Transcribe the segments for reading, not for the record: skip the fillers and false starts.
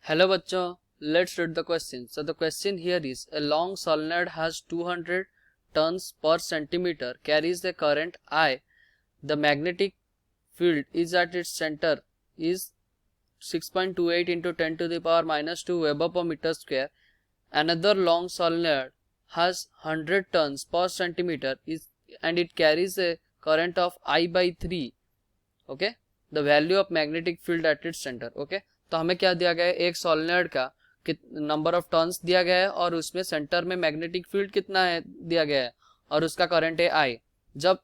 Hello bachcho, let's read the question. So the question here is, a long solenoid has 200 turns per centimeter, carries the current I. The magnetic field is at its center is 6.28 into 10 to the power minus 2 Weber per meter square. Another long solenoid has 100 turns per centimeter and it carries a current of I by 3. Okay, the value of magnetic field at its center. Okay, तो हमें क्या दिया गया है, एक solenoid का number of turns दिया गया है और उसमें सेंटर में मैग्नेटिक फील्ड कितना है दिया गया है और उसका करंट है आई. जब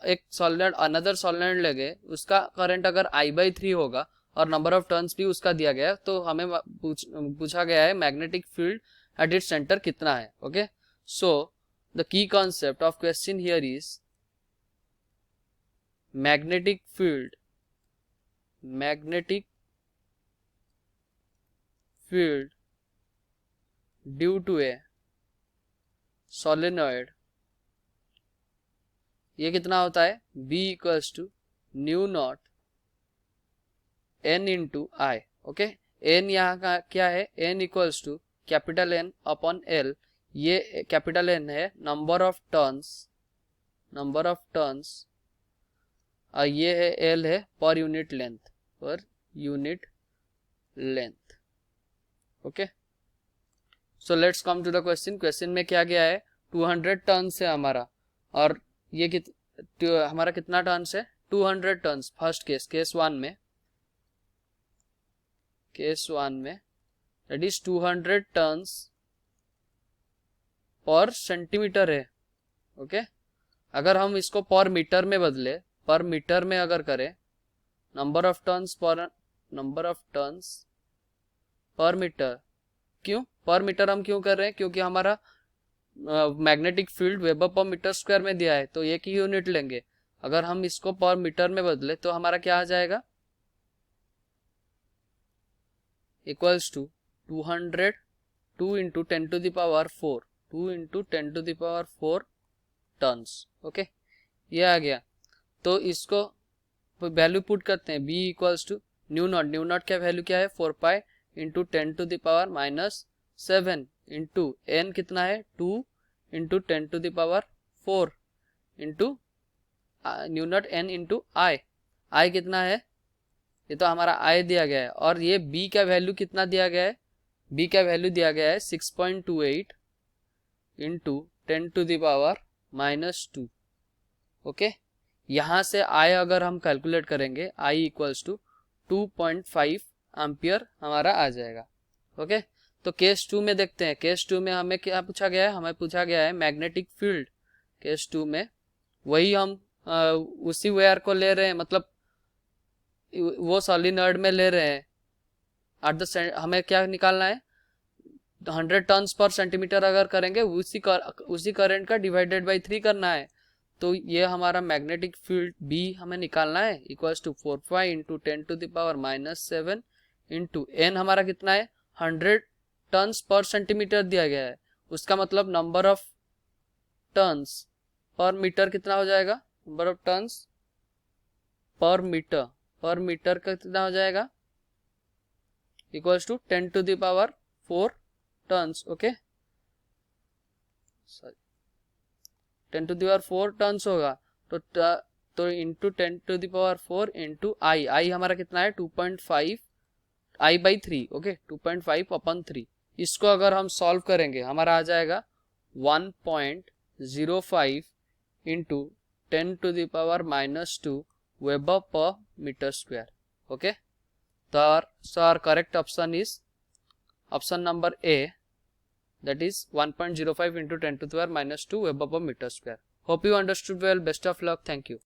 एक सोलेनॉइड अनदर सोलेनॉइड लगे उसका करंट अगर आई बाई 3 होगा और नंबर ऑफ टर्न्स भी उसका दिया गया है तो हमें पूछा गया है magnetic field at its centre कितना है. Okay, so the key concept of question here is magnetic field due to a solenoid. ये कितना होता है, B equals to mu naught N into I. Okay, N यहाँ का क्या है, N equals to capital N upon L. ये capital N है नंबर ऑफ टर्न्स और ये है L है per unit length. Okay, so let's come to the question. Question में क्या गया है, 200 टर्न्स है हमारा और ये हमारा कितना टर्न्स है, 200 टर्न्स. फर्स्ट केस 1 में that is 200 turns per centimetre है. ओके, अगर हम इसको पर मीटर में बदले, पर मीटर में अगर करें, number of turns per metre. क्यों पर मीटर हम क्यों कर रहे हैं, क्योंकि हमारा magnetic field weber per metre square में दिया है तो एक ही यूनिट लेंगे. अगर हम इसको पर मीटर में बदले तो हमारा क्या आ जाएगा, equals to 200 2 into 10 to the power 4 2 into 10 to the power 4 turns. Okay, ये आ गया. तो इसको वैल्यू पुट करते हैं, b equals to mu naught का वैल्यू क्या है, 4 pi into 10 to the power minus 7 into n कितना है 2 into 10 to the power 4 into mu naught n into I कितना है, ये तो हमारा आई दिया गया है. और ये b का वैल्यू कितना दिया गया है, b का वैल्यू दिया गया है 6.28 into 10 to the power minus 2. Okay, यहाँ से I अगर हम कैलकुलेट करेंगे, I इक्वल्स टू 2.5 एम्पियर हमारा आ जाएगा. ओके, तो केस 2 में देखते हैं. केस 2 में हमें क्या पूछा गया है, हमें पूछा गया है मैग्नेटिक फील्ड. केस 2 में वही हम उसी वेयर को ले रहे हैं, मतलब वो सॉलिनॉइड में ले रहे हैं. हमें क्या निकालना है, 100 टर्न्स पर सेंटीमीटर अगर करेंगे उसी करंट का डिवाइडेड बाई 3 करना है. तो ये हमारा मैग्नेटिक फील्ड B हमें निकालना है, equals to 4 into 10 to the power minus 7 into n हमारा कितना है, 100 टर्न्स पर सेंटीमीटर दिया गया है. उसका मतलब number of turns per metre कितना हो जाएगा, number of turns per metre का कितना हो जाएगा, equals to 10 to the power 4 turns. Okay, sorry 10 to the power 4 turns होगा तो into 10 to the power 4 into I हमारा कितना है 2.5 आई बाई 3. Okay, 2.5 upon 3. इसको अगर हम सॉल्व करेंगे हमारा आ जाएगा 1.05 into 10 to the power minus 2 weber per metre square. Okay, तो our correct option is option number A, that is 1.05 into 10 to the power minus 2 Weber per meter square. Hope you understood well. Best of luck. Thank you.